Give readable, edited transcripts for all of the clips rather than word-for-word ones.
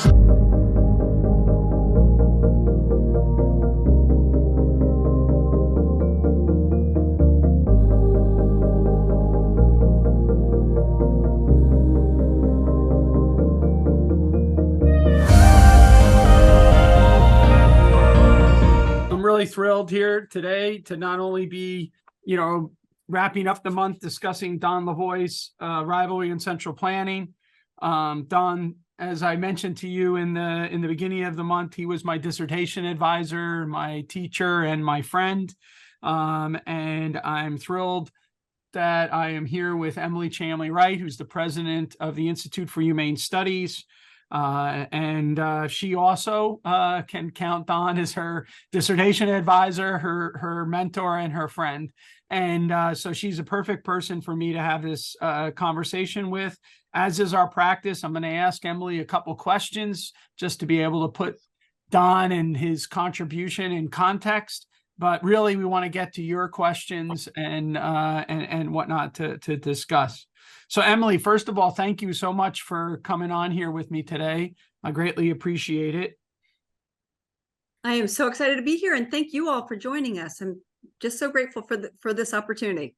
I'm really thrilled here today to not only be, wrapping up the month discussing Don Lavoie's Rivalry and Central Planning. Don, as I mentioned to you in the beginning of the month, he was my dissertation advisor, my teacher, and my friend. And I'm thrilled that I am here with Emily Chamlee-Wright, who's the president of the Institute for Humane Studies. And she also can count Don as her dissertation advisor, her mentor, and her friend. And so she's a perfect person for me to have this conversation with. As is our practice, I'm going to ask Emily a couple questions just to be able to put Don and his contribution in context. But really, we want to get to your questions and whatnot to discuss. So, Emily, first of all, thank you so much for coming on here with me today. I greatly appreciate it. I am so excited to be here, and thank you all for joining us. I'm just so grateful for this opportunity.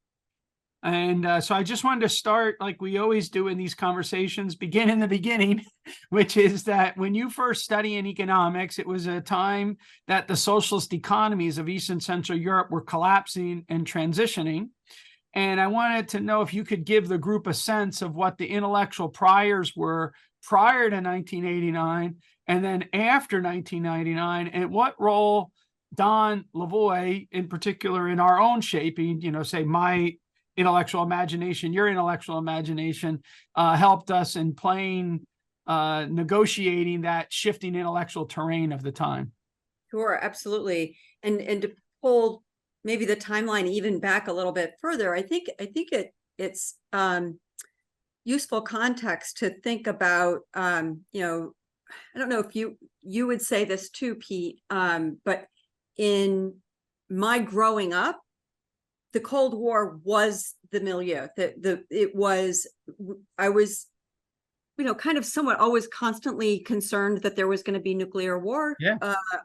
And so I just wanted to start, like we always do in these conversations, begin in the beginning, which is that when you first study in economics, it was a time that the socialist economies of East and Central Europe were collapsing and transitioning. And I wanted to know if you could give the group a sense of what the intellectual priors were prior to 1989 and then after 1999, and what role Don Lavoie, in particular, in our own shaping, say my intellectual imagination, your intellectual imagination, helped us in negotiating that shifting intellectual terrain of the time. Sure, absolutely. And to pull maybe the timeline even back a little bit further, I think it's useful context to think about. I don't know if you would say this too, Pete, but in my growing up, the Cold War was the milieu. I was, kind of somewhat always constantly concerned that there was going to be nuclear war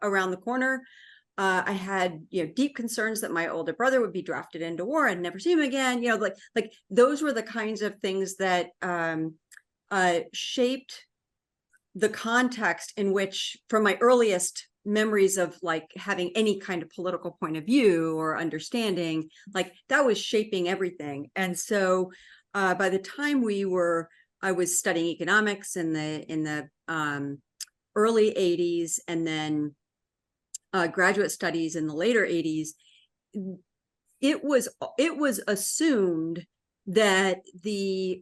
around the corner. I had, deep concerns that my older brother would be drafted into war and never see him again. Like those were the kinds of things that shaped the context in which, from my earliest memories of like having any kind of political point of view or understanding, like that was shaping everything. And so by the time I was studying economics in the early 80s, and then graduate studies in the later 80s, it was assumed that the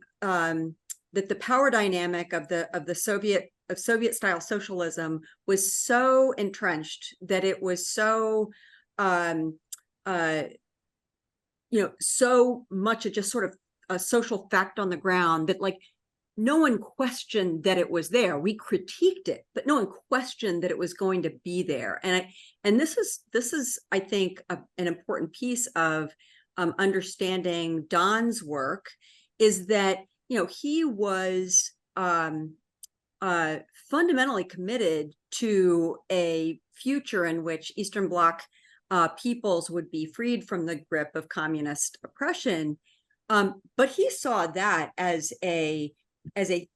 power dynamic of Soviet style socialism was so entrenched, that it was so so much a just sort of a social fact on the ground, that like no one questioned that it was there. We critiqued it, but no one questioned that it was going to be there. And this is I think an important piece of understanding Don's work, is that he was fundamentally committed to a future in which Eastern Bloc peoples would be freed from the grip of communist oppression. But he saw that as a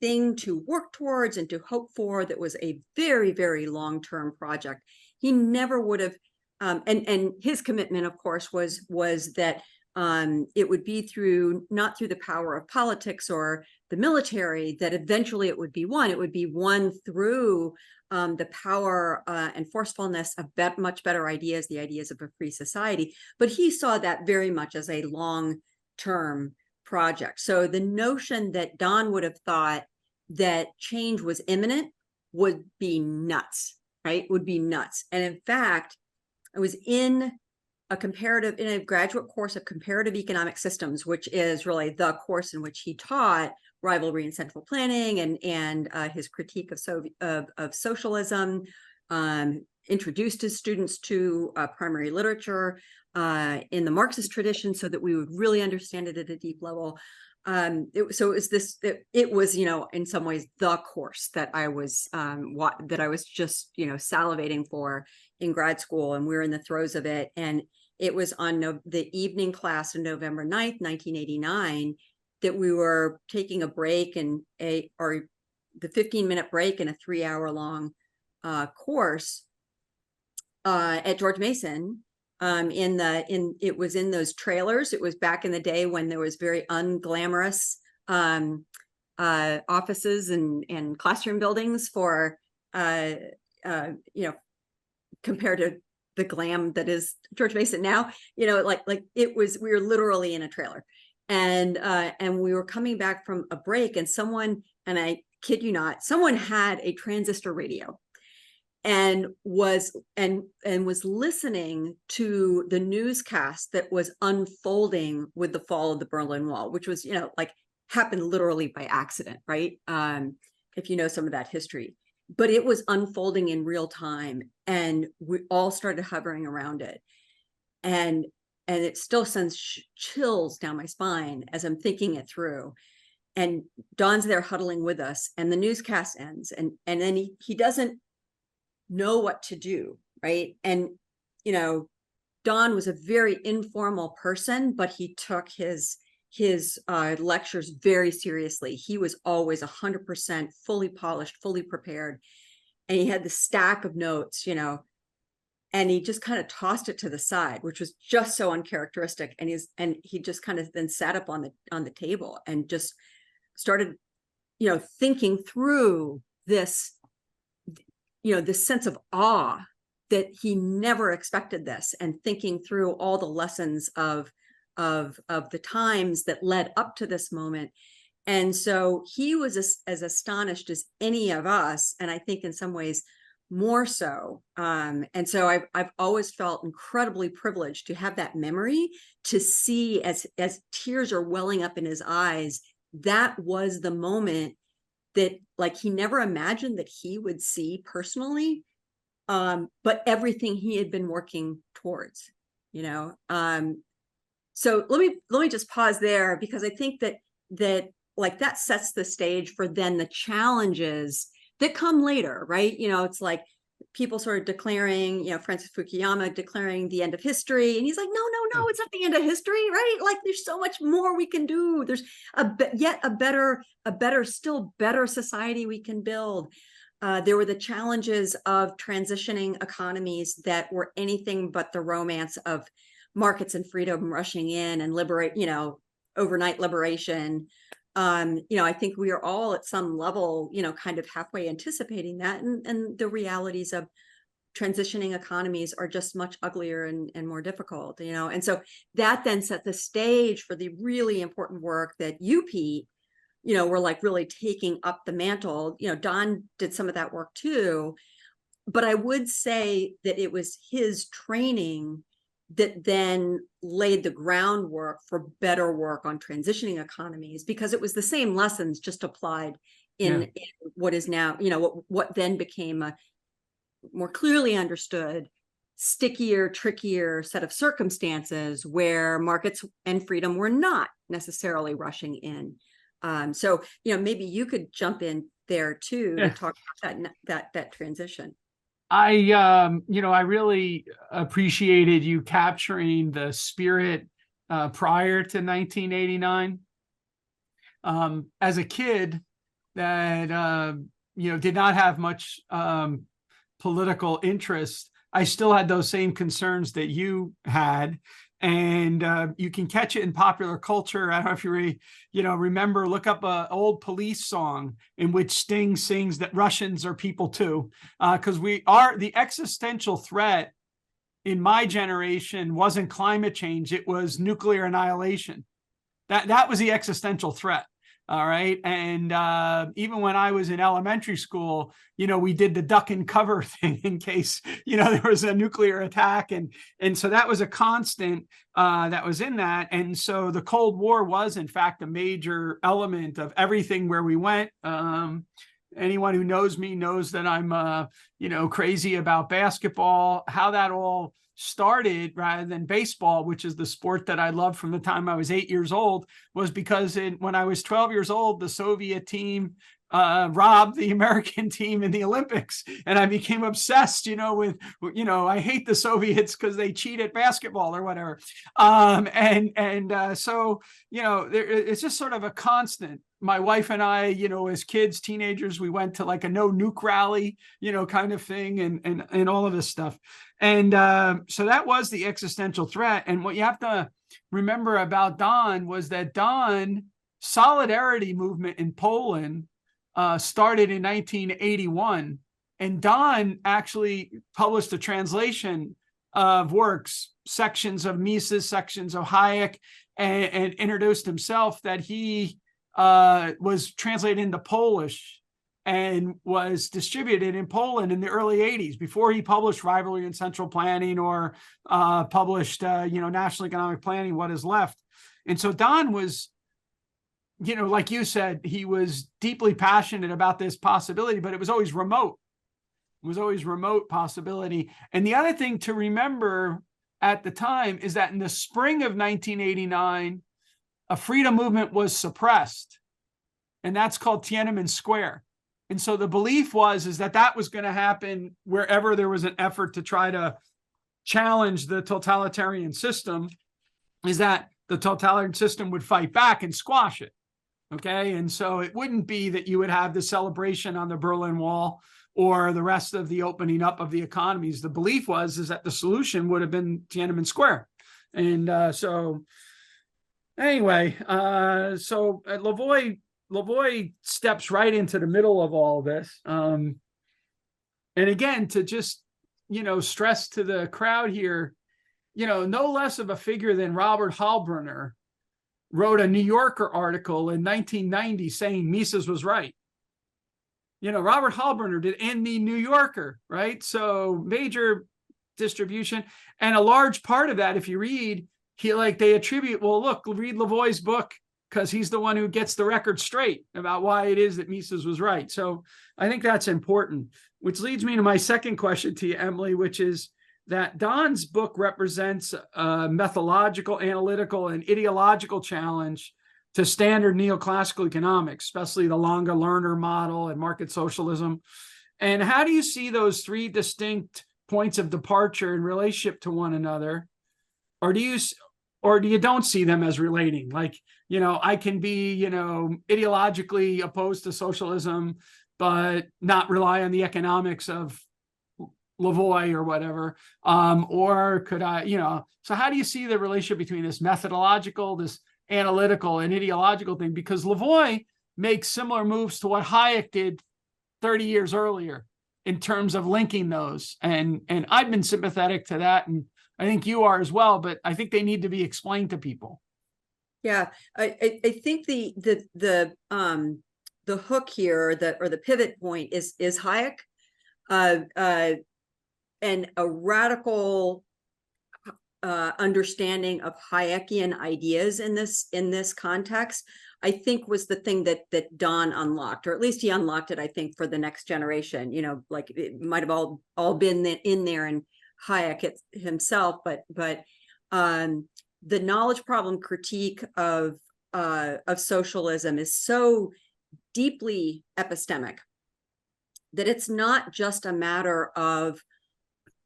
thing to work towards and to hope for, that was a very, very long-term project. He never would have, and his commitment, of course, was that it would be not through the power of politics or the military that eventually it would be won. It would be won through the power and forcefulness of much better ideas, the ideas of a free society. But he saw that very much as a long-term project. So the notion that Don would have thought that change was imminent would be nuts, right? Would be nuts. And in fact, I was in a graduate course of comparative economic systems, which is really the course in which he taught Rivalry and Central Planning and his critique of socialism, introduced his students to primary literature in the Marxist tradition so that we would really understand it at a deep level. So it was, in some ways the course that I was, just, salivating for in grad school, and we were in the throes of it. And it was on the evening class on November 9th, 1989, that we were taking a break and the 15-minute break in a 3-hour long course at George Mason. It was in those trailers. It was back in the day when there was very unglamorous offices and classroom buildings for compared to the glam that is George Mason now. Like it was, we were literally in a trailer, and we were coming back from a break, and I kid you not, someone had a transistor radio and was listening to the newscast that was unfolding with the fall of the Berlin Wall, which was, like happened literally by accident, right? If you know some of that history, but it was unfolding in real time, and we all started hovering around it. And it still sends chills down my spine as I'm thinking it through. And Don's there huddling with us, and the newscast ends, and then he doesn't know what to do, right? And Don was a very informal person, but he took his lectures very seriously. He was always 100% fully polished, fully prepared, and he had the stack of notes, and he just kind of tossed it to the side, which was just so uncharacteristic. And he just kind of then sat up on the table and just started, thinking through this, this sense of awe that he never expected this, and thinking through all the lessons of the times that led up to this moment. And so he was as astonished as any of us, and I think in some ways more so. And so I've always felt incredibly privileged to have that memory, to see as tears are welling up in his eyes, that was the moment that, like, he never imagined that he would see personally, but everything he had been working towards, so let me just pause there, because I think that like that sets the stage for then the challenges that come later, right? It's like people sort of declaring, Francis Fukuyama declaring the end of history, and he's like, no, it's not the end of history, right? Like, there's so much more we can do. There's yet a better, still better society we can build. There were the challenges of transitioning economies that were anything but the romance of markets and freedom rushing in and liberate, overnight liberation. I think we are all at some level, kind of halfway anticipating that, and the realities of transitioning economies are just much uglier and more difficult, and so that then set the stage for the really important work that you, Pete, were like really taking up the mantle. Don did some of that work too, but I would say that it was his training that then laid the groundwork for better work on transitioning economies, because it was the same lessons just applied in what is now, what then became a more clearly understood, stickier, trickier set of circumstances where markets and freedom were not necessarily rushing in. So, maybe you could jump in there too to talk about that transition. I really appreciated you capturing the spirit prior to 1989. As a kid that, did not have much political interest, I still had those same concerns that you had. And you can catch it in popular culture. I don't know if you remember, look up an old Police song in which Sting sings that Russians are people too. Because the existential threat in my generation wasn't climate change, it was nuclear annihilation. That was the existential threat. All right. And even when I was in elementary school, we did the duck and cover thing in case, there was a nuclear attack. And so that was a constant that was in that. And so the Cold War was, in fact, a major element of everything where we went. Anyone who knows me knows that I'm, crazy about basketball, how that all started rather than baseball, which is the sport that I loved from the time I was 8 years old, was because when I was 12 years old, the Soviet team robbed the American team in the Olympics. And I became obsessed, with, I hate the Soviets because they cheat at basketball or whatever. So, it's just sort of a constant. My wife and I, as kids, teenagers, we went to like a no nuke rally, kind of thing, and all of this stuff. And so that was the existential threat. And what you have to remember about Don was that Don solidarity movement in Poland started in 1981. And Don actually published a translation of works, sections of Mises, sections of Hayek, and introduced himself that he was translated into Polish and was distributed in Poland in the early 80s, before he published Rivalry and Central Planning or published, National Economic Planning, What Is Left. And so Don was, like you said, he was deeply passionate about this possibility, but it was always remote. It was always remote possibility. And the other thing to remember at the time is that in the spring of 1989, a freedom movement was suppressed, and that's called Tiananmen Square. And so the belief was that was going to happen wherever there was an effort to try to challenge the totalitarian system, is that the totalitarian system would fight back and squash it. Okay. And so it wouldn't be that you would have the celebration on the Berlin Wall or the rest of the opening up of the economies. The belief was that the solution would have been Tiananmen Square. And so anyway, so Lavoie steps right into the middle of all of this. And again, to just, stress to the crowd here, no less of a figure than Robert Halbrunner wrote a New Yorker article in 1990 saying Mises was right. Robert Halbrunner did in the New Yorker, right? So major distribution. And a large part of that, if you read, they attribute, well, look, read Lavoie's book, because he's the one who gets the record straight about why it is that Mises was right. So I think that's important, which leads me to my second question to you, Emily, which is that Don's book represents a methodological, analytical, and ideological challenge to standard neoclassical economics, especially the Longa Lerner model and market socialism. And how do you see those three distinct points of departure in relationship to one another? Or do you don't see them as relating? Like, I can be, ideologically opposed to socialism, but not rely on the economics of Lavoie or whatever. Or could I, so how do you see the relationship between this methodological, this analytical, and ideological thing? Because Lavoie makes similar moves to what Hayek did 30 years earlier in terms of linking those. And I've been sympathetic to that, and I think you are as well, but I think they need to be explained to people. Yeah, I think the hook here, or the pivot point is Hayek, and a radical understanding of Hayekian ideas in this context, I think, was the thing that Don unlocked, or at least he unlocked it, I think, for the next generation. Like it might have all been in there in Hayek himself, but the knowledge problem critique of socialism is so deeply epistemic that it's not just a matter of,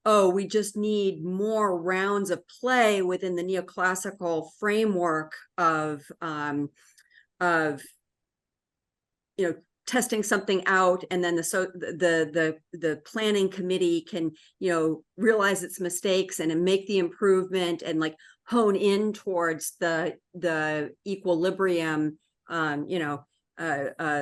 oh, we just need more rounds of play within the neoclassical framework of testing something out, and then the planning committee can realize its mistakes and make the improvement and like hone in towards the equilibrium,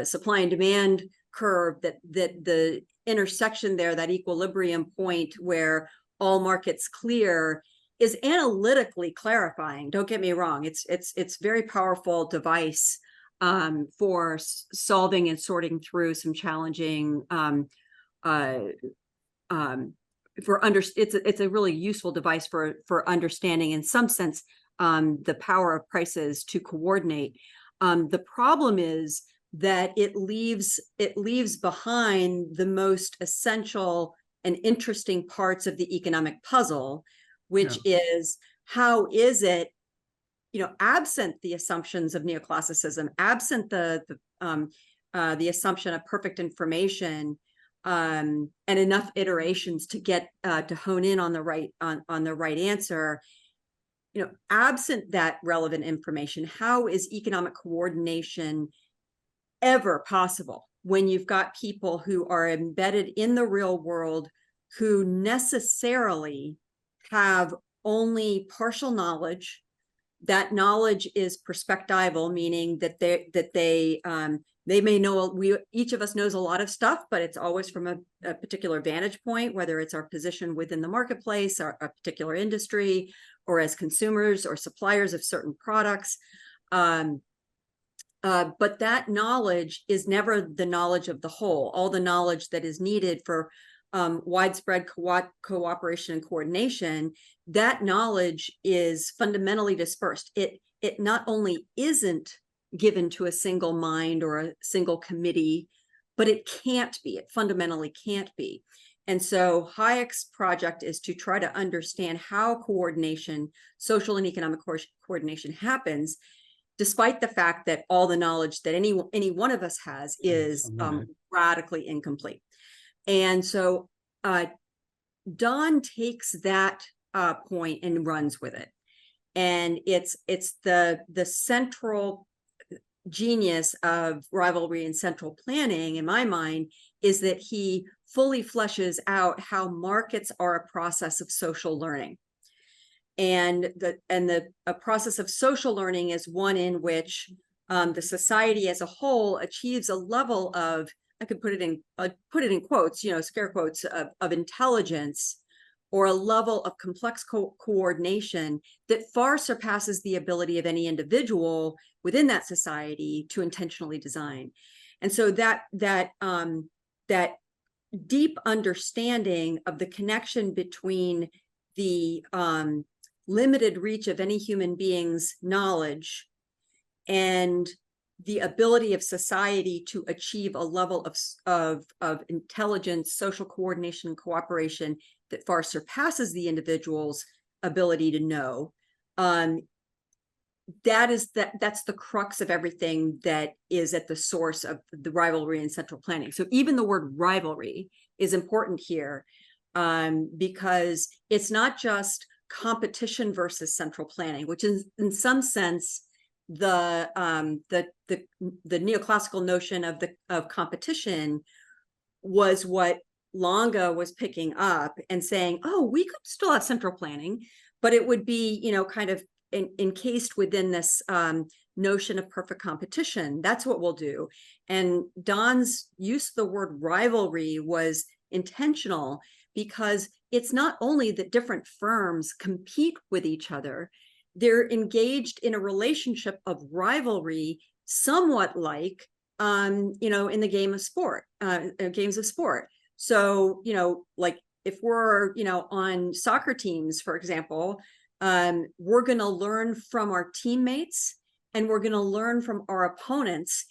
supply and demand curve, that the intersection there, that equilibrium point where all markets clear, is analytically clarifying. Don't get me wrong; it's very powerful device for solving and sorting through some challenging it's a really useful device for understanding, in some sense, the power of prices to coordinate. The problem is that it leaves behind the most essential and interesting parts of the economic puzzle, which is, how is it, absent the assumptions of neoclassicism, absent the assumption of perfect information, and enough iterations to get to hone in on the right answer, absent that relevant information, how is economic coordination ever possible when you've got people who are embedded in the real world, who necessarily have only partial knowledge? That knowledge is perspectival, meaning that they may know, each of us knows a lot of stuff, but it's always from a particular vantage point, whether it's our position within the marketplace, or a particular industry, or as consumers or suppliers of certain products. But that knowledge is never the knowledge of the whole. All the knowledge that is needed for widespread cooperation and coordination, that knowledge is fundamentally dispersed. It not only isn't given to a single mind or a single committee, but it can't be. It fundamentally can't be. And so Hayek's project is to try to understand how coordination, social and economic coordination happens, despite the fact that all the knowledge that any one of us has is radically incomplete. And so Don takes that point and runs with it. And it's the central genius of Rivalry and Central Planning, in my mind, is that he fully fleshes out how markets are a process of social learning. And a process of social learning is one in which the society as a whole achieves a level of, I could put it in quotes, scare quotes, of intelligence, or a level of complex coordination that far surpasses the ability of any individual within that society to intentionally design. And so that deep understanding of the connection between the limited reach of any human being's knowledge and the ability of society to achieve a level of intelligence, social coordination, and cooperation that far surpasses the individual's ability to know. That's the crux of everything that is at the source of the rivalry and central planning. So even the word rivalry is important here, because it's not just competition versus central planning, which is in some sense the neoclassical notion of competition was what Longa was picking up and saying, oh, we could still have central planning, but it would be, kind of encased within this notion of perfect competition. That's what we'll do. And Don's use of the word rivalry was intentional, because it's not only that different firms compete with each other, they're engaged in a relationship of rivalry, somewhat like, in the games of sport. So, like if we're, on soccer teams, for example, we're going to learn from our teammates, and we're going to learn from our opponents.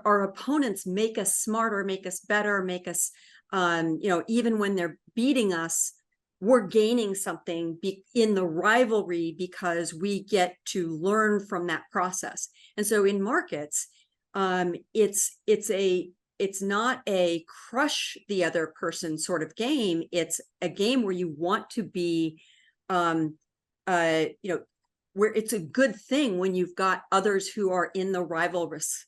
Our opponents make us smarter, make us better, make us, even when they're beating us, we're gaining something in the rivalry because we get to learn from that process. And so in markets, it's not a crush the other person sort of game. It's a game where you want to be, where it's a good thing when you've got others who are in the rivalrous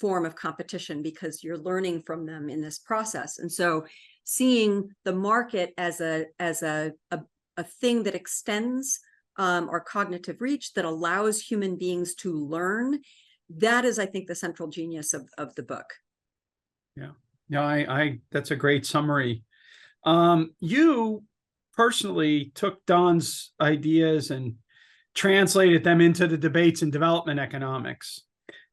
form of competition, because you're learning from them in this process. And so seeing the market as a thing that extends our cognitive reach, that allows human beings to learn, that is, I think, the central genius of the book. Yeah, that's a great summary. You personally took Don's ideas and translated them into the debates in development economics,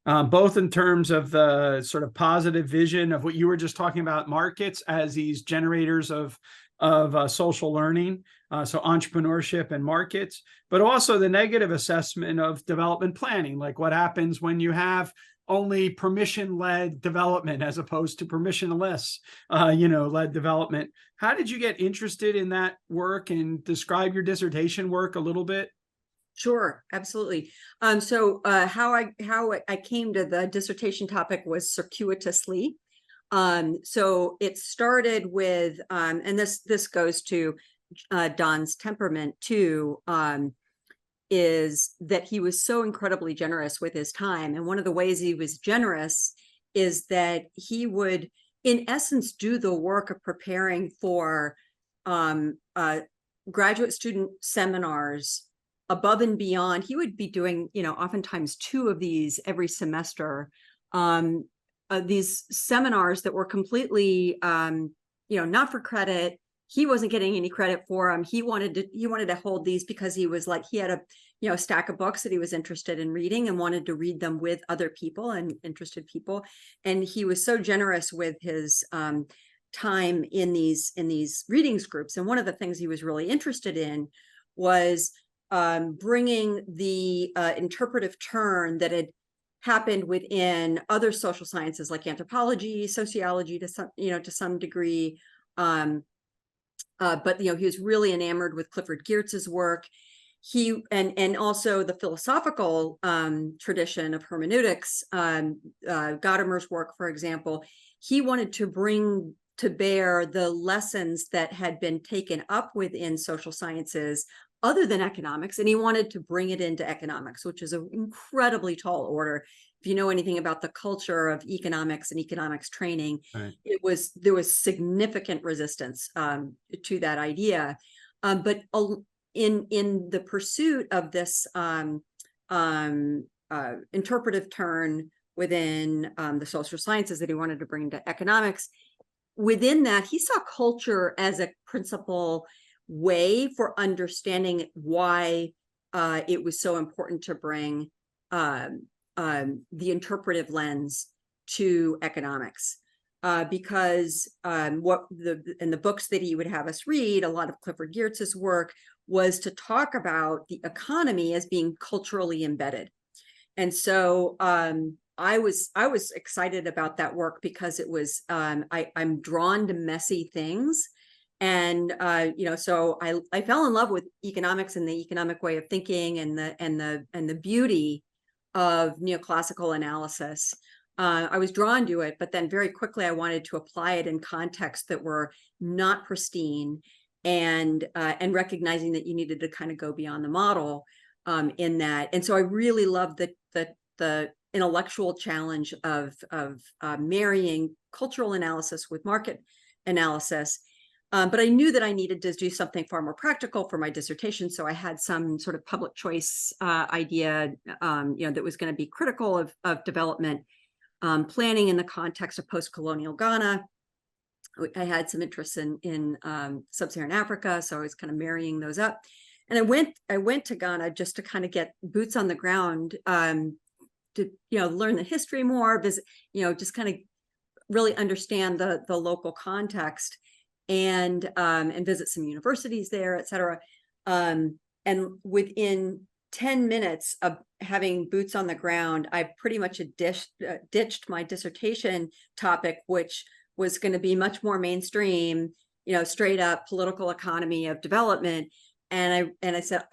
both in terms of the sort of positive vision of what you were just talking about, markets as these generators of social learning, so entrepreneurship and markets, but also the negative assessment of development planning, like what happens when you have only permission-led development as opposed to permissionless, led development. How did you get interested in that work, and describe your dissertation work a little bit? Sure, absolutely. How I came to the dissertation topic was circuitously. So it started with, and this goes to Don's temperament too, is that he was so incredibly generous with his time. And one of the ways he was generous is that he would, in essence, do the work of preparing for graduate student seminars above and beyond. He would be doing, oftentimes 2 of these every semester. These seminars that were completely, not for credit. He wasn't getting any credit for them. He wanted to hold these because he was like, he had a stack of books that he was interested in reading and wanted to read them with other people and interested people. And he was so generous with his time in these readings groups. And one of the things he was really interested in was bringing the interpretive turn that had happened within other social sciences like anthropology, sociology to some degree. But he was really enamored with Clifford Geertz's work. He and also the philosophical tradition of hermeneutics, Gadamer's work, for example. He wanted to bring to bear the lessons that had been taken up within social sciences other than economics, and he wanted to bring it into economics, which is an incredibly tall order. If you know anything about the culture of economics and economics training, right, there was significant resistance to that idea. But in the pursuit of this interpretive turn within the social sciences that he wanted to bring to economics, within that, he saw culture as a principal way for understanding why it was so important to bring the interpretive lens to economics, because what in the books that he would have us read, a lot of Clifford Geertz's work was to talk about the economy as being culturally embedded. And so I was excited about that work because it was I'm drawn to messy things. And so I fell in love with economics and the economic way of thinking and the beauty of neoclassical analysis. I was drawn to it, but then very quickly I wanted to apply it in contexts that were not pristine, and recognizing that you needed to kind of go beyond the model in that. And so I really loved the intellectual challenge of marrying cultural analysis with market analysis. But I knew that I needed to do something far more practical for my dissertation. So I had some sort of public choice idea, that was going to be critical of development planning in the context of post-colonial Ghana. I had some interest in sub-Saharan Africa, so I was kind of marrying those up. And I went to Ghana just to kind of get boots on the ground, to learn the history more, visit, just kind of really understand the local context. And visit some universities there, et cetera. And within 10 minutes of having boots on the ground, I pretty much ditched my dissertation topic, which was going to be much more mainstream, straight up political economy of development. And I said,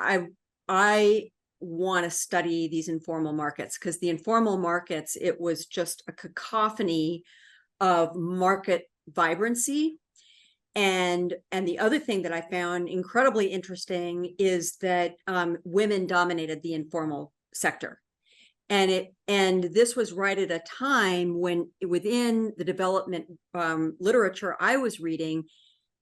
I want to study these informal markets, because the informal markets, it was just a cacophony of market vibrancy. And the other thing that I found incredibly interesting is that women dominated the informal sector. And this was right at a time when within the development literature I was reading,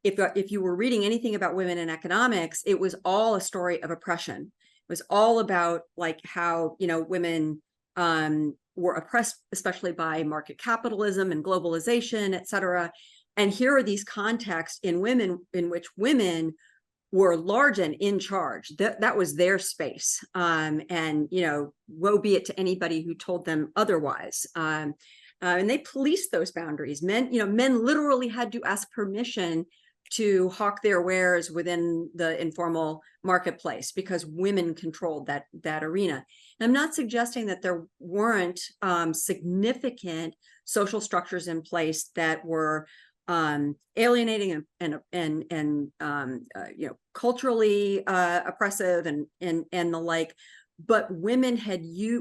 if you were reading anything about women in economics, it was all a story of oppression. It was all about like how, women were oppressed, especially by market capitalism and globalization, et cetera. And here are these contexts in which women were large and in charge. That was their space. And woe be it to anybody who told them otherwise. And they policed those boundaries. Men literally had to ask permission to hawk their wares within the informal marketplace because women controlled that arena. And I'm not suggesting that there weren't significant social structures in place that were alienating and culturally oppressive and the like. But women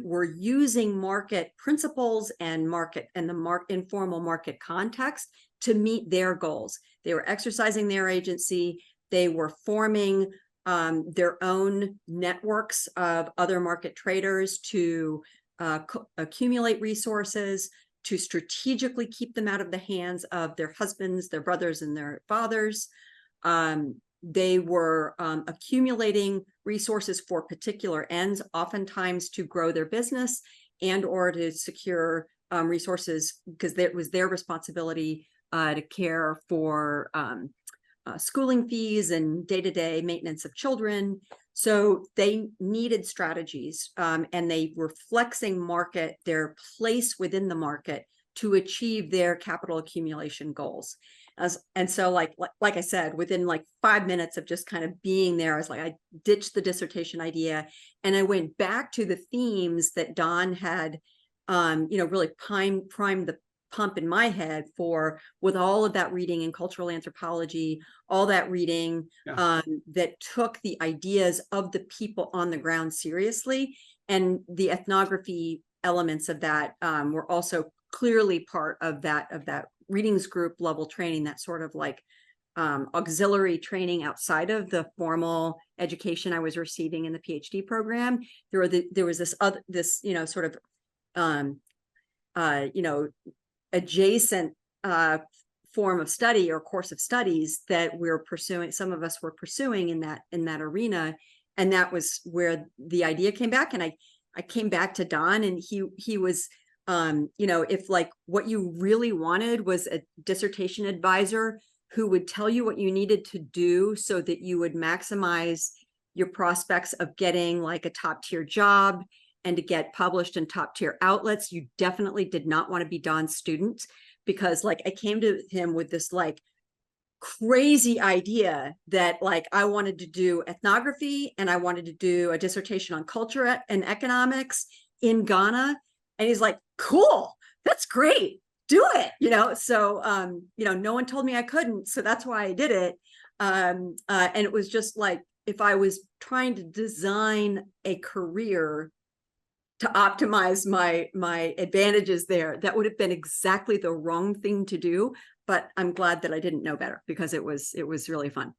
were using market principles and the informal market context to meet their goals. They were exercising their agency. They were forming their own networks of other market traders to accumulate resources, to strategically keep them out of the hands of their husbands, their brothers, and their fathers. They were accumulating resources for particular ends, oftentimes to grow their business and or to secure resources because it was their responsibility to care for schooling fees and day-to-day maintenance of children. So they needed strategies and they were flexing their place within the market to achieve their capital accumulation goals. And so like I said, within like 5 minutes of just kind of being there, I ditched the dissertation idea and I went back to the themes that Don had, really primed the pump in my head for, with all of that reading in cultural anthropology, all that reading that took the ideas of the people on the ground seriously. And the ethnography elements of that were also clearly part of that readings group level training, that sort of like auxiliary training outside of the formal education I was receiving in the PhD program. There was this sort of adjacent form of study or course of studies that we're pursuing. Some of us were pursuing in that arena, and that was where the idea came back. And I came back to Don, and he was. If like what you really wanted was a dissertation advisor who would tell you what you needed to do so that you would maximize your prospects of getting like a top tier job and to get published in top tier outlets, you definitely did not want to be Don's student, because like I came to him with this like crazy idea that like I wanted to do ethnography and I wanted to do a dissertation on culture and economics in Ghana. And he's like, cool, that's great, do it, so no one told me I couldn't, so that's why I did it. And it was just like, if I was trying to design a career to optimize my advantages there, that would have been exactly the wrong thing to do. But I'm glad that I didn't know better, because it was really fun.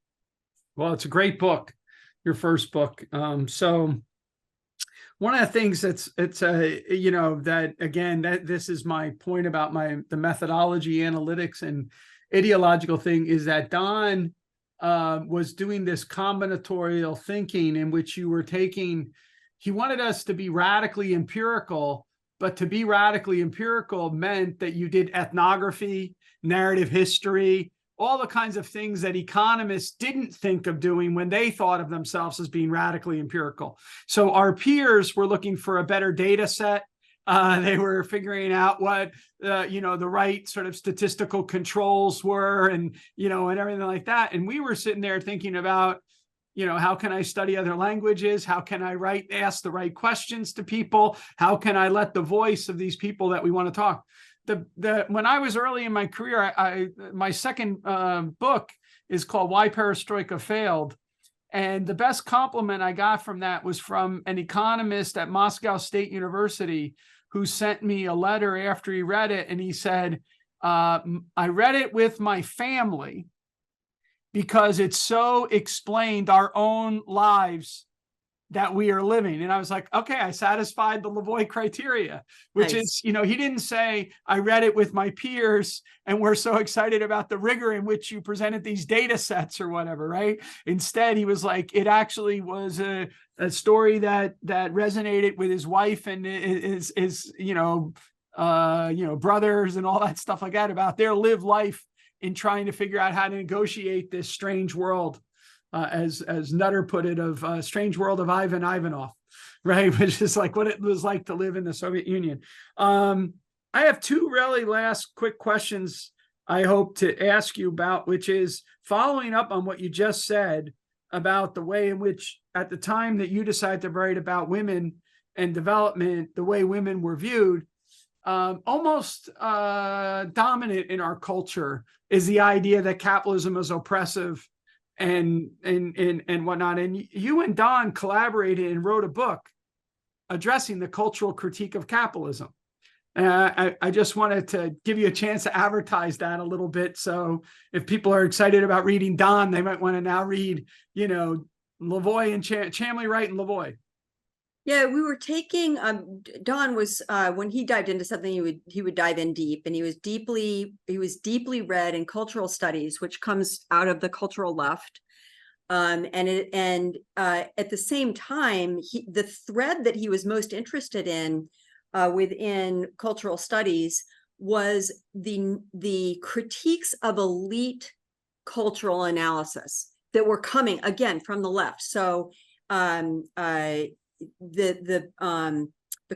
Well, it's a great book, your first book. So one of the things that again, that this is my point about the methodology, analytics, and ideological thing, is that Don was doing this combinatorial thinking in which you were he wanted us to be radically empirical, but to be radically empirical meant that you did ethnography, narrative history, all the kinds of things that economists didn't think of doing when they thought of themselves as being radically empirical. So our peers were looking for a better data set. They were figuring out what, the right sort of statistical controls were and everything like that. And we were sitting there thinking about, how can I study other languages? How can I ask the right questions to people? How can I let the voice of these people that we want to talk? When I was early in my career, my second book is called Why Perestroika Failed. And the best compliment I got from that was from an economist at Moscow State University who sent me a letter after he read it. And he said, I read it with my family because it so explained our own lives that we are living. And I was like, okay, I satisfied the Lavoie criteria, which is, he didn't say, I read it with my peers and we're so excited about the rigor in which you presented these data sets or whatever, right? Instead, he was like, it actually was a story that resonated with his wife and his brothers and all that stuff like that, about their lived life in trying to figure out how to negotiate this strange world. As Nutter put it, of strange world of Ivan Ivanov, right? Which is like what it was like to live in the Soviet Union. I have two really last quick questions I hope to ask you about, which is following up on what you just said about the way in which, at the time that you decided to write about women and development, the way women were viewed, almost dominant in our culture is the idea that capitalism is oppressive and whatnot. And you and Don collaborated and wrote a book addressing the cultural critique of capitalism. I just wanted to give you a chance to advertise that a little bit. So if people are excited about reading Don, they might want to now read, Lavoie and Chamlee-Wright and Lavoie. Yeah, we were taking Don was when he dived into something, he would dive in deep, and he was deeply read in cultural studies, which comes out of the cultural left. And at the same time, the thread that he was most interested in within cultural studies was the critiques of elite cultural analysis that were coming again from the left. So the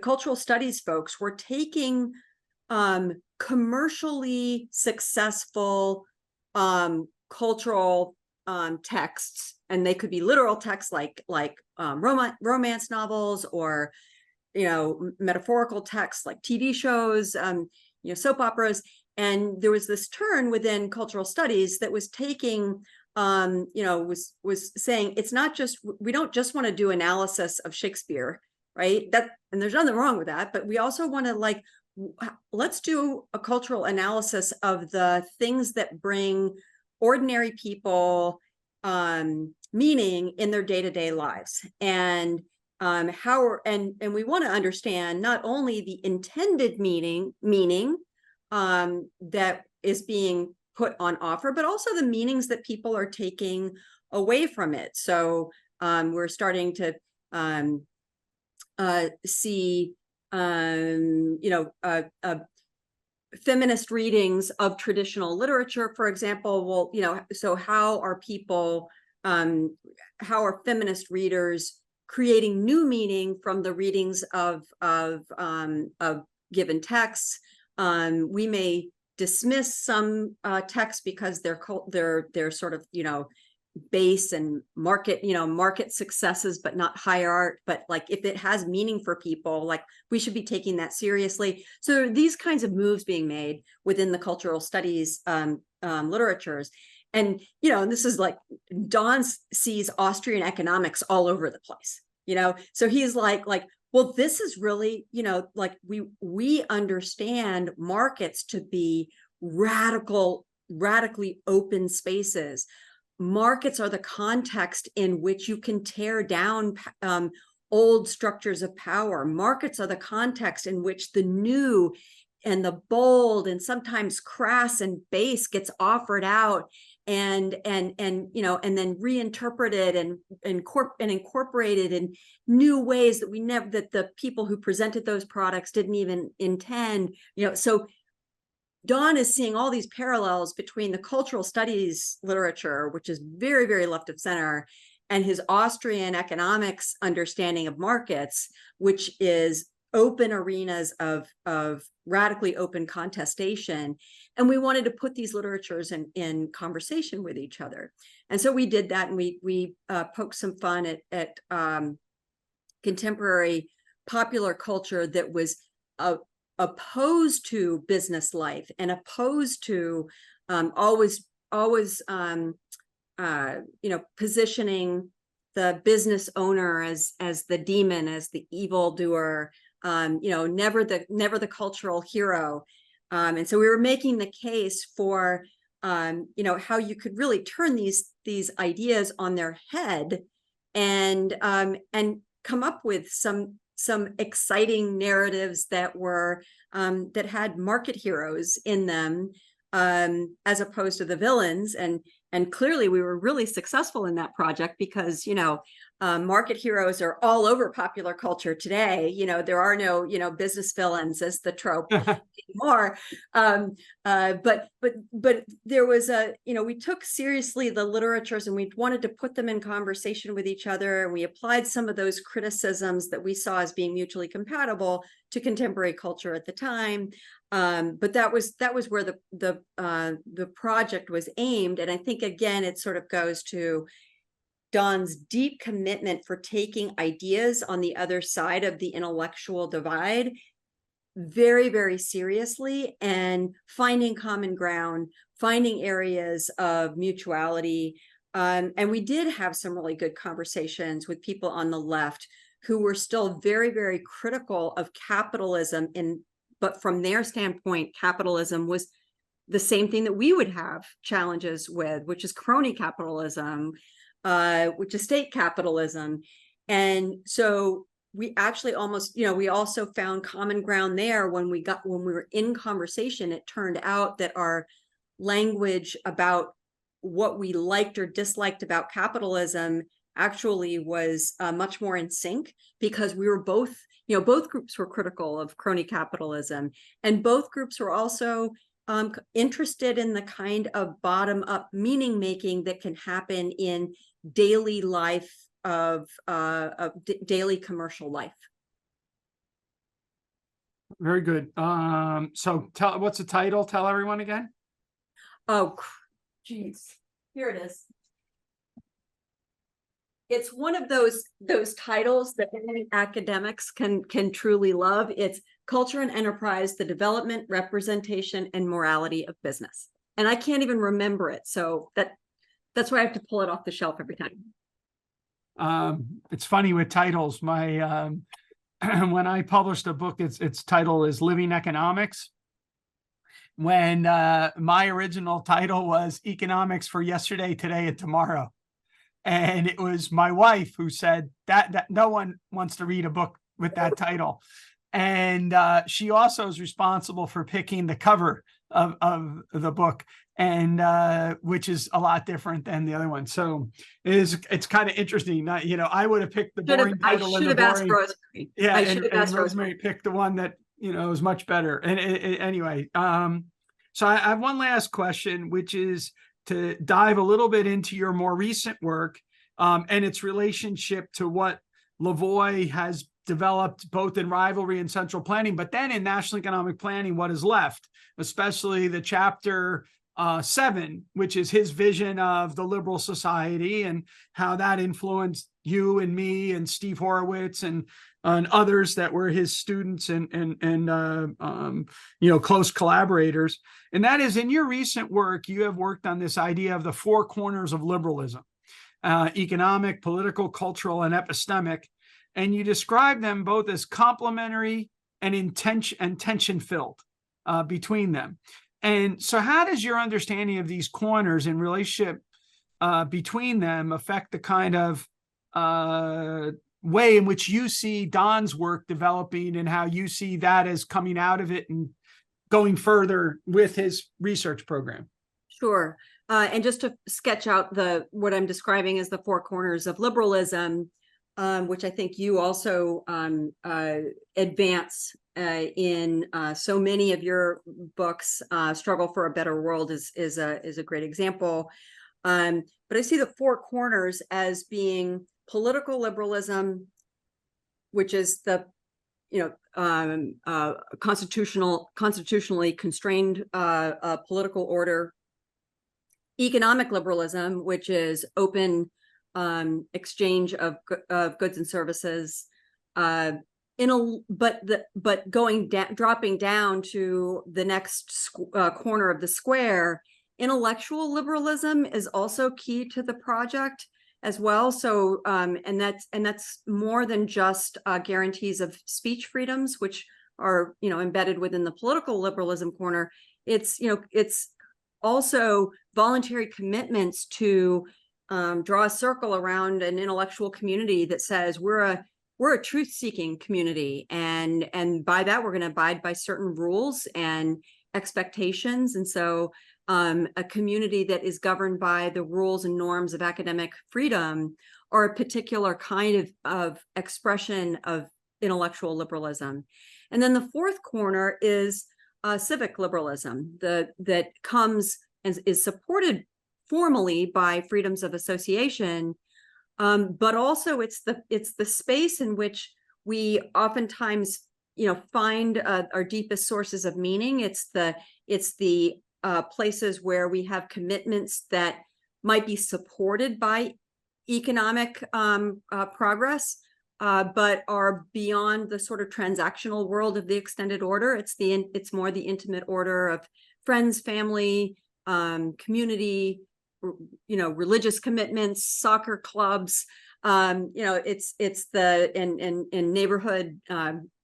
cultural studies folks were taking commercially successful cultural texts, and they could be literal texts like romance novels, or metaphorical texts like TV shows, soap operas. And there was this turn within cultural studies that was taking was saying, it's not just, we don't just want to do analysis of Shakespeare, right? And there's nothing wrong with that, but we also want to let's do a cultural analysis of the things that bring ordinary people meaning in their day-to-day lives, and and we want to understand not only the intended meaning that is being put on offer, but also the meanings that people are taking away from it. So we're starting to see feminist readings of traditional literature, for example. Well, so how are people, how are feminist readers creating new meaning from the readings of given texts? We may dismiss some texts because they're sort of base and market successes, but not high art. But if it has meaning for people, we should be taking that seriously. So there are these kinds of moves being made within the cultural studies literatures. And this is Don sees Austrian economics all over the place, so he's well, this is really, we understand markets to be radically open spaces. Markets are the context in which you can tear down old structures of power. Markets are the context in which the new and the bold and sometimes crass and base gets offered out and then reinterpreted and incorporated in new ways that the people who presented those products didn't even intend. So Don is seeing all these parallels between the cultural studies literature, which is very, very left of center, and his Austrian economics understanding of markets, which is open arenas of radically open contestation. And we wanted to put these literatures in conversation with each other. And so we did that, and we poked some fun at contemporary popular culture that was opposed to business life and opposed to always positioning the business owner as the demon, as the evildoer, never the cultural hero. And so we were making the case for how you could really turn these ideas on their head and come up with some exciting narratives that were that had market heroes in them, as opposed to the villains. And clearly we were really successful in that project because market heroes are all over popular culture today. There are no business villains as the trope anymore. But there was we took seriously the literatures, and we wanted to put them in conversation with each other, and we applied some of those criticisms that we saw as being mutually compatible to contemporary culture at the time. But that was where the project was aimed. And I think, again, it sort of goes to Don's deep commitment for taking ideas on the other side of the intellectual divide very, very seriously, and finding common ground, finding areas of mutuality. And we did have some really good conversations with people on the left who were still very, very critical of capitalism, but from their standpoint, capitalism was the same thing that we would have challenges with, which is crony capitalism, which is state capitalism. And so we actually almost, we also found common ground there when we were in conversation. It turned out that our language about what we liked or disliked about capitalism actually was much more in sync, because we were both groups were critical of crony capitalism, and both groups were also interested in the kind of bottom-up meaning making that can happen in daily life of daily commercial life. Very good. So what's the title? Tell everyone again. Oh, geez, here it is. It's one of those titles that many academics can truly love. It's Culture and Enterprise: The Development, Representation, and Morality of Business. And I can't even remember it, so that's why I have to pull it off the shelf every time. It's funny with titles. My when I published a book, its title is Living Economics. When my original title was Economics for Yesterday, Today, and Tomorrow. And it was my wife who said that no one wants to read a book with that title. And she also is responsible for picking the cover of the book, and which is a lot different than the other one. So it's kind of interesting. I would have picked the boring title. I should have asked Rosemary. Yeah, I should have asked Rosemary picked the one that is much better. And anyway, so I have one last question, which is to dive a little bit into your more recent work and its relationship to what Lavoie has developed both in Rivalry and Central Planning, but then in National Economic Planning, what is left, especially the chapter 7, which is his vision of the liberal society and how that influenced you and me and Steve Horowitz and others that were his students and close collaborators. And that is, in your recent work, you have worked on this idea of the 4 corners of liberalism: economic, political, cultural, and epistemic. And you describe them both as complementary and tension-filled between them. And so how does your understanding of these corners in relationship between them affect the kind of way in which you see Don's work developing, and how you see that as coming out of it and going further with his research program? Sure. And just to sketch out what I'm describing as the 4 corners of liberalism, which I think you also advance in so many of your books. Struggle for a Better World is a great example. But I see the 4 corners as being political liberalism, which is the constitutionally constrained political order; economic liberalism, which is open exchange of goods and services, but dropping down to the next corner of the square, intellectual liberalism is also key to the project as well. So and that's more than just guarantees of speech freedoms, which are embedded within the political liberalism corner. It's also voluntary commitments to draw a circle around an intellectual community that says we're a truth-seeking community, and by that we're going to abide by certain rules and expectations. And so a community that is governed by the rules and norms of academic freedom are a particular kind of expression of intellectual liberalism. And then the 4th corner is civic liberalism that comes and is supported formally by freedoms of association, but also it's the space in which we oftentimes find our deepest sources of meaning. It's the places where we have commitments that might be supported by economic progress, but are beyond the sort of transactional world of the extended order. It's more the intimate order of friends, family, community, religious commitments, soccer clubs. It's the in neighborhood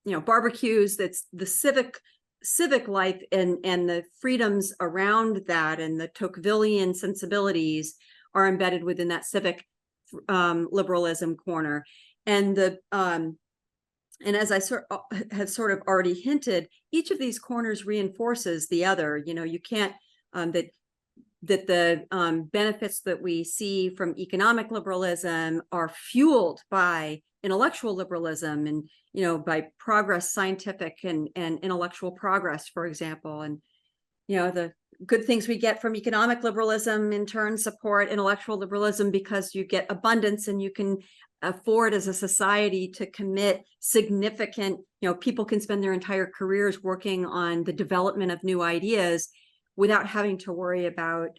barbecues. That's the civic life and the freedoms around that, and the Tocquevillian sensibilities are embedded within that civic liberalism corner. And as I have sort of already hinted, each of these corners reinforces the other. You can't that the benefits that we see from economic liberalism are fueled by intellectual liberalism, and by progress, scientific and intellectual progress, for example. And the good things we get from economic liberalism in turn support intellectual liberalism, because you get abundance and you can afford as a society to commit significant, people can spend their entire careers working on the development of new ideas without having to worry about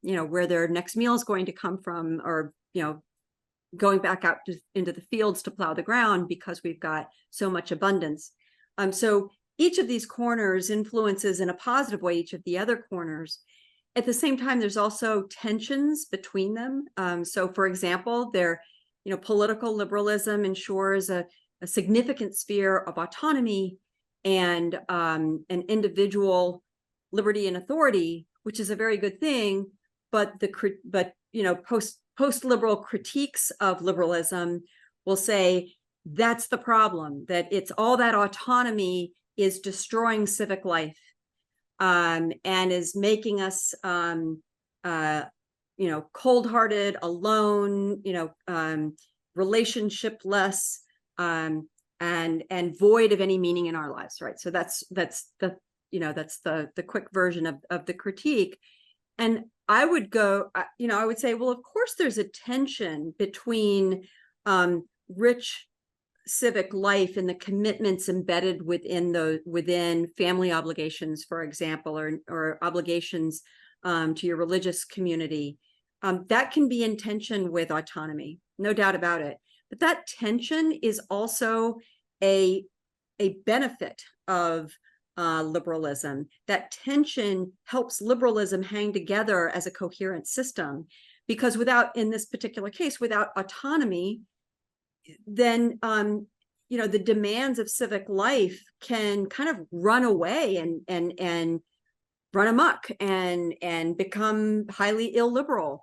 where their next meal is going to come from, or going back out into the fields to plow the ground, because we've got so much abundance. So each of these corners influences in a positive way each of the other corners. At the same time, there's also tensions between them. So for example, political liberalism ensures a significant sphere of autonomy and an individual liberty and authority, which is a very good thing. But post-liberal critiques of liberalism will say that's the problem, that it's all that autonomy is destroying civic life, and is making us cold-hearted, alone, relationshipless, and void of any meaning in our lives, right? So that's the quick version of the critique. And I would go, I would say, well, of course, there's a tension between rich civic life and the commitments embedded within family obligations, for example, or obligations to your religious community. That can be in tension with autonomy, no doubt about it. But that tension is also a benefit of liberalism. That tension helps liberalism hang together as a coherent system, because in this particular case, without autonomy, then the demands of civic life can kind of run away and run amok and become highly illiberal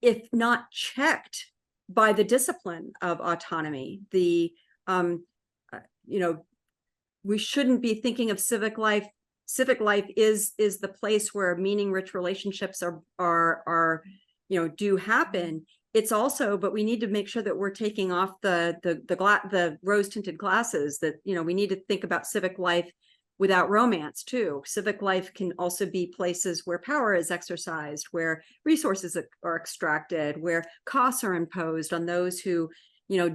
if not checked by the discipline of autonomy. We shouldn't be thinking of civic life. Civic life is the place where meaning-rich relationships are do happen. It's also, but we need to make sure that we're taking off the rose-tinted glasses, that we need to think about civic life without romance too. Civic life can also be places where power is exercised, where resources are extracted, where costs are imposed on those who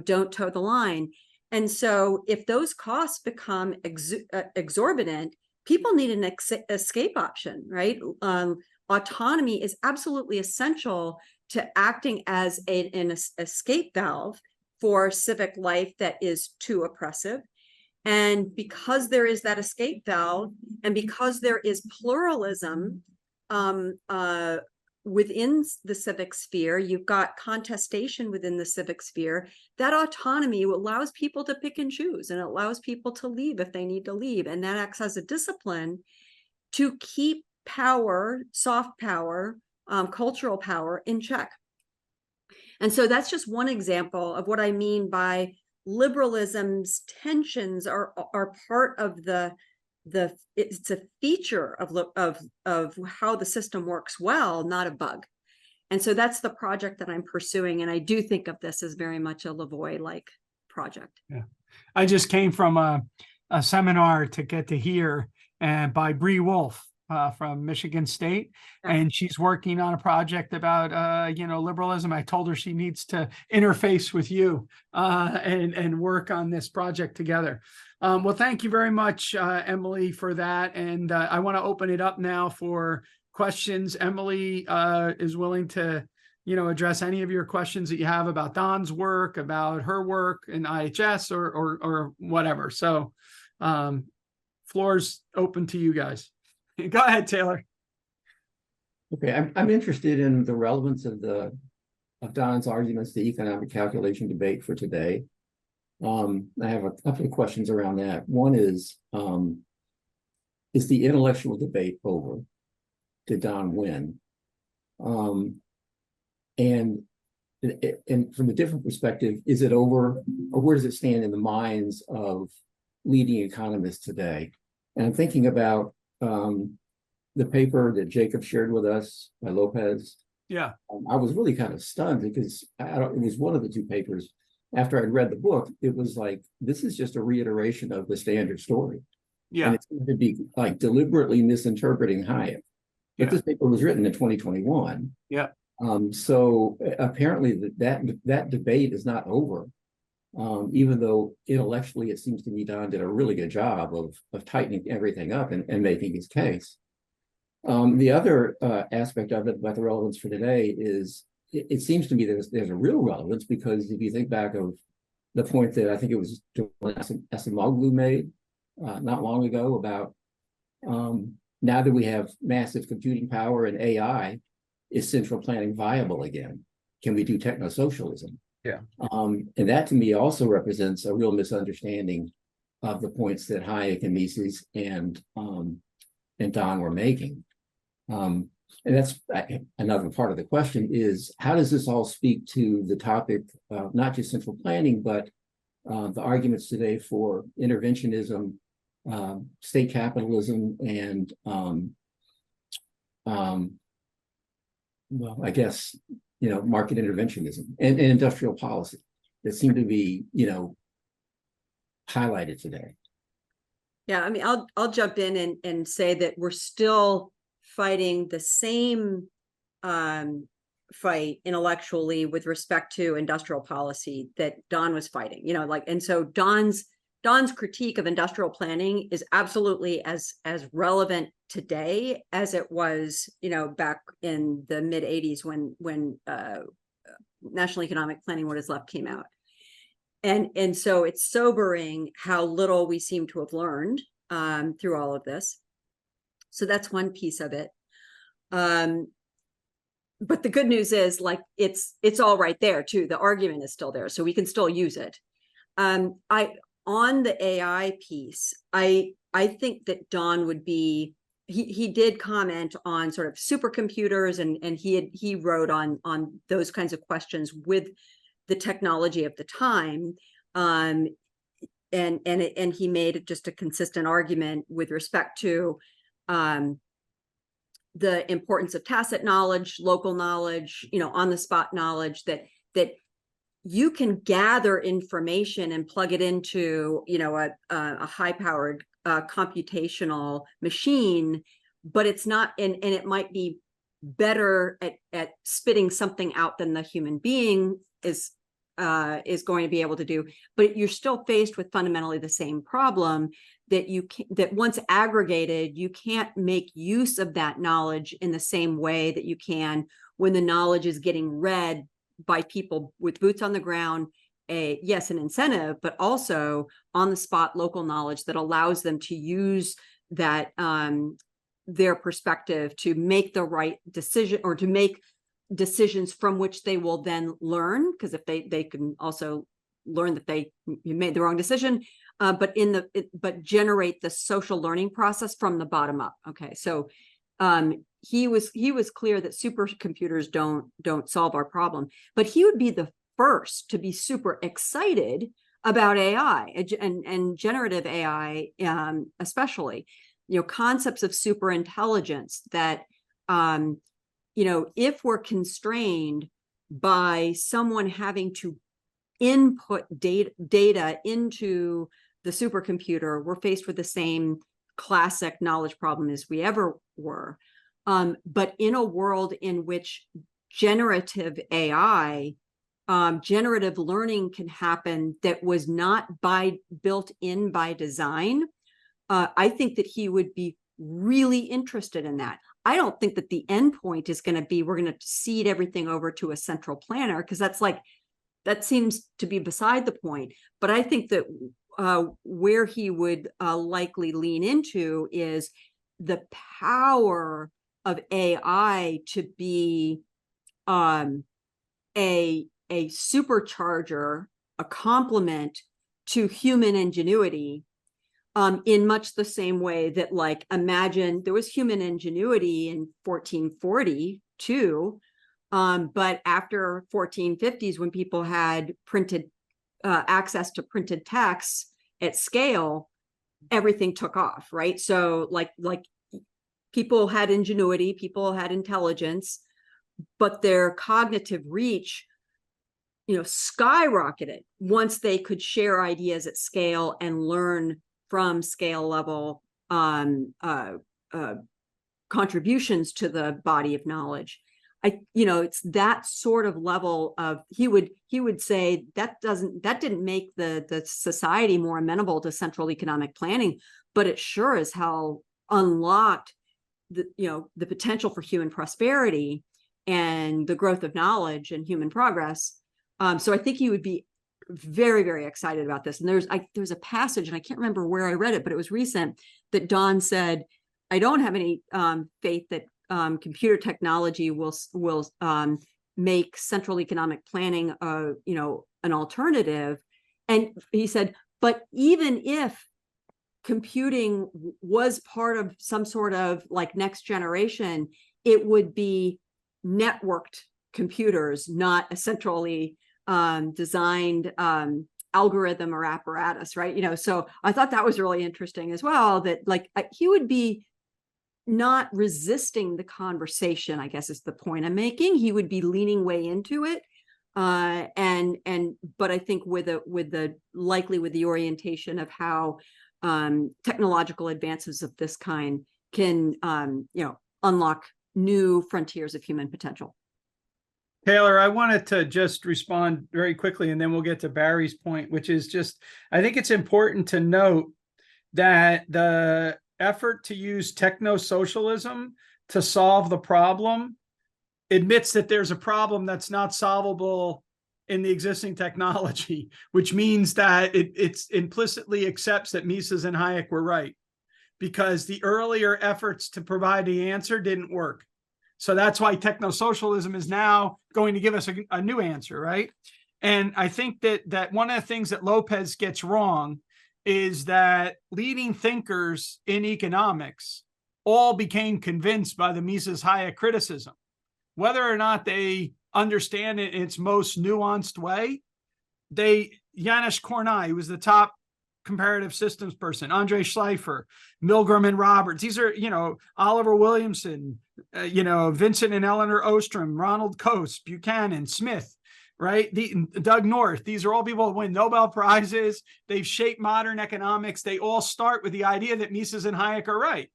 don't toe the line. And so if those costs become exorbitant, people need an escape option, right? Autonomy is absolutely essential to acting as an escape valve for civic life that is too oppressive. And because there is that escape valve, and because there is pluralism within the civic sphere, you've got contestation within the civic sphere, that autonomy allows people to pick and choose, and it allows people to leave if they need to leave. And that acts as a discipline to keep power, soft power, cultural power in check. And so that's just one example of what I mean by liberalism's tensions are part of it's a feature of how the system works well, not a bug. And so that's the project that I'm pursuing. And I do think of this as very much a Lavoie-like project. Yeah. I just came from a seminar to get to hear, and by Bree Wolf, from Michigan State, Yeah. and she's working on a project about, liberalism. I told her she needs to interface with you and work on this project together. Well, thank you very much, Emily, for that. And I want to open it up now for questions. Emily is willing to, address any of your questions that you have about Don's work, about her work in IHS or whatever. So floor's open to you guys. Go ahead, Taylor. Okay, I'm interested in the relevance of Don's arguments, the economic calculation debate for today. I have a couple of questions around that. One is the intellectual debate over? Did Don win? And from a different perspective, is it over, or where does it stand in the minds of leading economists today? And I'm thinking about the paper that Jacob shared with us by Lopez. Yeah. I was really kind of stunned because it was one of the two papers. After I'd read the book, it was like, this is just a reiteration of the standard story. Yeah. And it's going to be like deliberately misinterpreting Hayek. But this paper was written in 2021. Yeah. So apparently that debate is not over. Even though intellectually it seems to me Don did a really good job of tightening everything up and making his case. The other aspect of it about the relevance for today is it seems to me there's a real relevance, because if you think back of the point that I think it was Acemoglu made not long ago about now that we have massive computing power and AI, is central planning viable again? Can we do techno-socialism? Yeah. And that to me also represents a real misunderstanding of the points that Hayek and Mises and Don were making. And that's another part of the question is, how does this all speak to the topic of not just central planning, but the arguments today for interventionism, state capitalism, and well, I guess, market interventionism and industrial policy that seem to be, highlighted today. Yeah, I mean, I'll jump in and say that we're still fighting the same fight intellectually with respect to industrial policy that Don was fighting, and so Don's critique of industrial planning is absolutely as relevant today as it was, back in the mid 80s when National Economic Planning, What Is Left came out. And so it's sobering how little we seem to have learned through all of this. So that's one piece of it. But the good news is, like, it's all right there too. The argument is still there, so we can still use it. On the AI piece, I think that Don would be, he did comment on sort of supercomputers, and he wrote on those kinds of questions with the technology of the time, and he made just a consistent argument with respect to the importance of tacit knowledge, local knowledge, on the spot knowledge, that you can gather information and plug it into, a high-powered computational machine, but it's not, and it might be better at spitting something out than the human being is going to be able to do. But you're still faced with fundamentally the same problem, that that once aggregated, you can't make use of that knowledge in the same way that you can when the knowledge is getting read by people with boots on the ground, an incentive, but also on the spot local knowledge that allows them to use that their perspective to make the right decision, or to make decisions from which they will then learn, because if they can also learn that they made the wrong decision, but generate the social learning process from the bottom up. Okay, so he was clear that supercomputers don't solve our problem, but he would be the first to be super excited about AI and generative AI, especially, concepts of super intelligence that, if we're constrained by someone having to input data into the supercomputer, we're faced with the same classic knowledge problem as we ever were. But in a world in which generative AI, generative learning can happen that was not built in by design, I think that he would be really interested in that. I don't think that the end point is going to be we're going to cede everything over to a central planner, because that seems to be beside the point. But I think that where he would likely lean into is the power of AI to be a supercharger, a complement to human ingenuity, in much the same way that, like, imagine there was human ingenuity in 1442, but after 1450s, when people had printed access to printed texts at scale, everything took off, right? So like people had ingenuity, people had intelligence, but their cognitive reach, skyrocketed once they could share ideas at scale and learn from scale level contributions to the body of knowledge. It's that sort of level of, he would say that didn't make the society more amenable to central economic planning, but it sure as hell unlocked the potential for human prosperity and the growth of knowledge and human progress. So I think he would be very, very excited about this. And there's a passage, and I can't remember where I read it, but it was recent, that Don said, I don't have any faith that computer technology will make central economic planning an alternative. And he said, but even if computing was part of some sort of like next generation, it would be networked computers, not a centrally designed algorithm or apparatus, right? So I thought that was really interesting as well, that like he would be not resisting the conversation, I guess is the point I'm making. He would be leaning way into it. But I think with the orientation of how technological advances of this kind can unlock new frontiers of human potential. Taylor, I wanted to just respond very quickly, and then we'll get to Barry's point, which is just, I think it's important to note that the effort to use techno-socialism to solve the problem admits that there's a problem that's not solvable in the existing technology, which means that it's implicitly accepts that Mises and Hayek were right, because the earlier efforts to provide the answer didn't work. So that's why techno-socialism is now going to give us a new answer, right? And I think that one of the things that Lopez gets wrong is that leading thinkers in economics all became convinced by the Mises-Hayek criticism. Whether or not they understand it in its most nuanced way, Janusz Kornai, who was the top comparative systems person, Andre Schleifer, Milgram and Roberts, these are, Oliver Williamson, Vincent and Eleanor Ostrom, Ronald Coase, Buchanan, Smith, right? Doug North, these are all people who win Nobel Prizes. They've shaped modern economics. They all start with the idea that Mises and Hayek are right.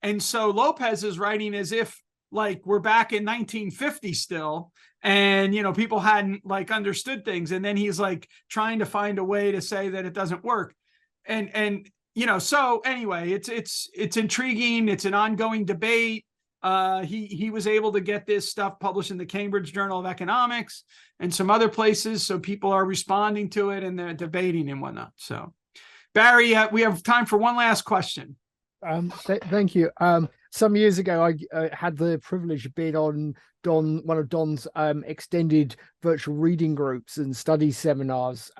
And so Lopez is writing as if like we're back in 1950 still, and people hadn't like understood things, and then he's like trying to find a way to say that it doesn't work, and so anyway, it's intriguing. It's an ongoing debate. He was able to get this stuff published in the Cambridge Journal of Economics and some other places, so people are responding to it and they're debating and whatnot. So Barry, we have time for one last question. Thank you. Some years ago, I had the privilege of being on one of Don's extended virtual reading groups and study seminars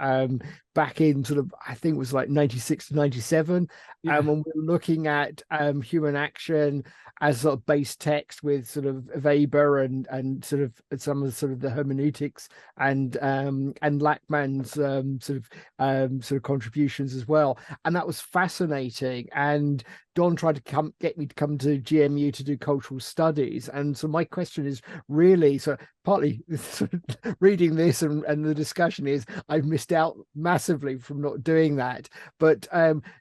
back in sort of, I think it was like 96 to 97. Yeah. When we were looking at human action as sort of base text with sort of Weber and sort of some of the hermeneutics and Lachmann's sort of contributions as well. And that was fascinating. And Don tried to get me to come to GMU to do cultural studies. And so my question is really, so partly sort of reading this and the discussion is, I've missed out massively massively from not doing that. But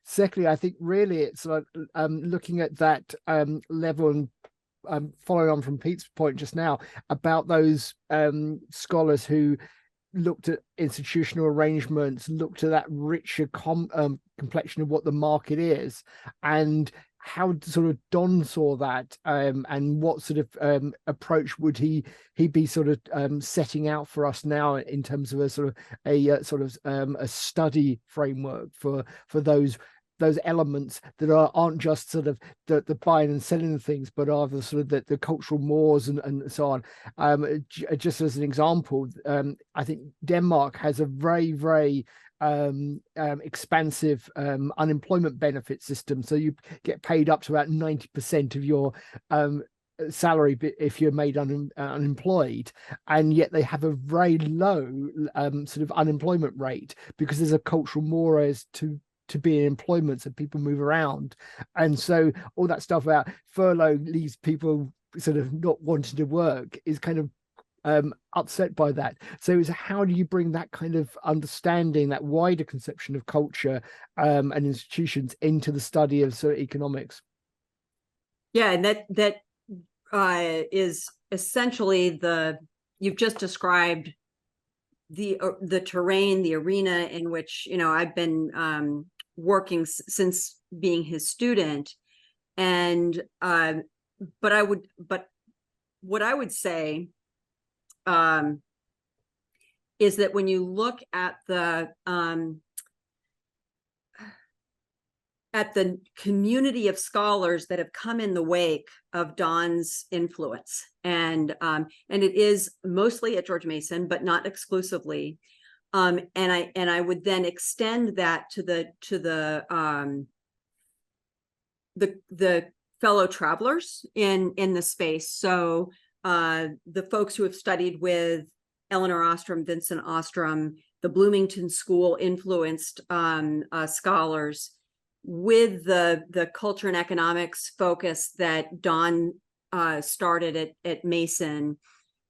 secondly, I think really it's like looking at that level and following on from Pete's point just now about those scholars who looked at institutional arrangements, looked at that richer complexion of what the market is, and how sort of Don saw that, and what sort of approach would he be sort of setting out for us now in terms of a sort of a study framework for those elements that aren't just sort of the buying and selling of things, but are the sort of the cultural mores and so on. Just as an example, I think Denmark has a very, very expansive unemployment benefit system. So you get paid up to about 90% of your salary if you're made unemployed, and yet they have a very low sort of unemployment rate because there's a cultural mores to be in employment, so people move around. And so all that stuff about furlough leaves people sort of not wanting to work is kind of upset by that. So it's how do you bring that kind of understanding, that wider conception of culture and institutions into the study of sort of economics? Yeah, and that is essentially you've just described the terrain, the arena in which, you know, I've been working since being his student. And what I would say is that when you look at the community of scholars that have come in the wake of Don's influence, and it is mostly at George Mason, but not exclusively. And I would then extend that to the fellow travelers in the space. So the folks who have studied with Elinor Ostrom, Vincent Ostrom, the Bloomington School influenced scholars, with the culture and economics focus that Don started at Mason.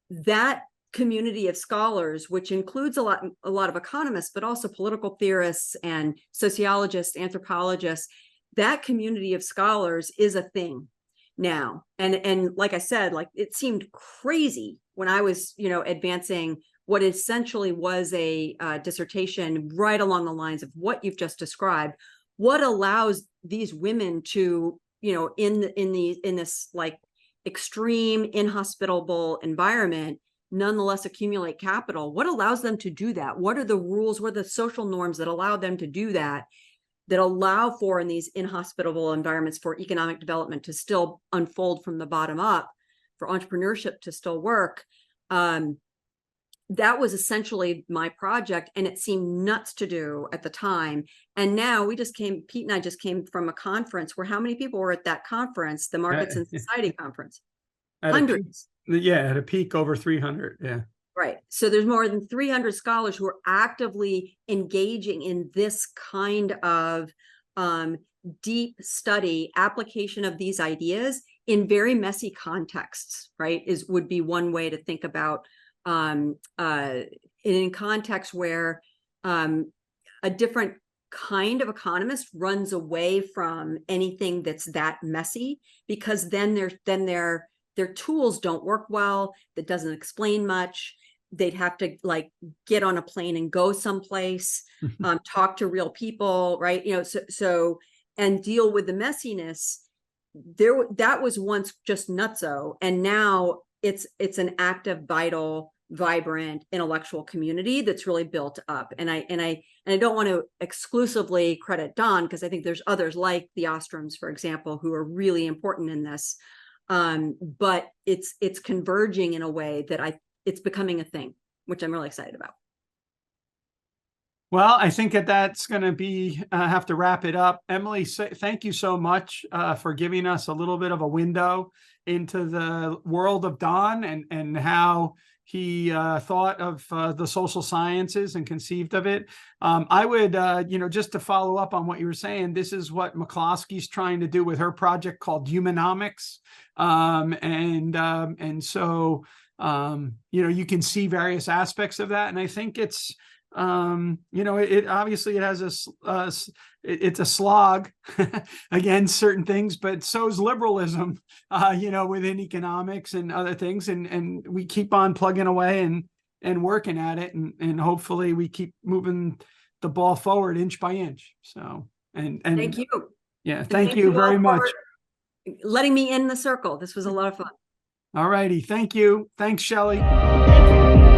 That community of scholars, which includes a lot of economists, but also political theorists and sociologists, anthropologists, that community of scholars is a thing now. And like I said, like it seemed crazy when I was, you know, advancing what essentially was a dissertation right along the lines of what you've just described. What allows these women to, you know, in this like extreme inhospitable environment, nonetheless accumulate capital? What allows them to do that? What are the rules? What are the social norms that allow them to do that, that allow for, in these inhospitable environments, for economic development to still unfold from the bottom up, for entrepreneurship to still work? That was essentially my project, and it seemed nuts to do at the time. And now Pete and I just came from a conference where how many people were at that conference, the Markets and Society conference? Hundreds. At a peak over 300. Yeah. Right. So there's more than 300 scholars who are actively engaging in this kind of deep study, application of these ideas in very messy contexts, right? Would be one way to think about in context where a different kind of economist runs away from anything that's that messy, because then their tools don't work well. That doesn't explain much. They'd have to like get on a plane and go someplace, talk to real people, right? You know, so and deal with the messiness. That was once just nutso, and now it's an active, vital, vibrant intellectual community that's really built up. And I don't want to exclusively credit Don, because I think there's others like the Ostroms, for example, who are really important in this. But it's converging in a way that it's becoming a thing, which I'm really excited about. Well, I think that's going to be have to wrap it up. Emily, thank you so much for giving us a little bit of a window into the world of Don and how he thought of the social sciences and conceived of it. I would, just to follow up on what you were saying, this is what McCloskey's trying to do with her project called Humanomics. And so, you can see various aspects of that. And I think it's You know, it obviously it has it's a slog against certain things, but so's liberalism, you know, within economics and other things. And we keep on plugging away and working at it. And hopefully we keep moving the ball forward inch by inch. So, and Thank you. yeah, And thank you very all much. for letting me in the circle. This was a lot of fun. All righty. Thank you. Thanks, Shelley. Thank you.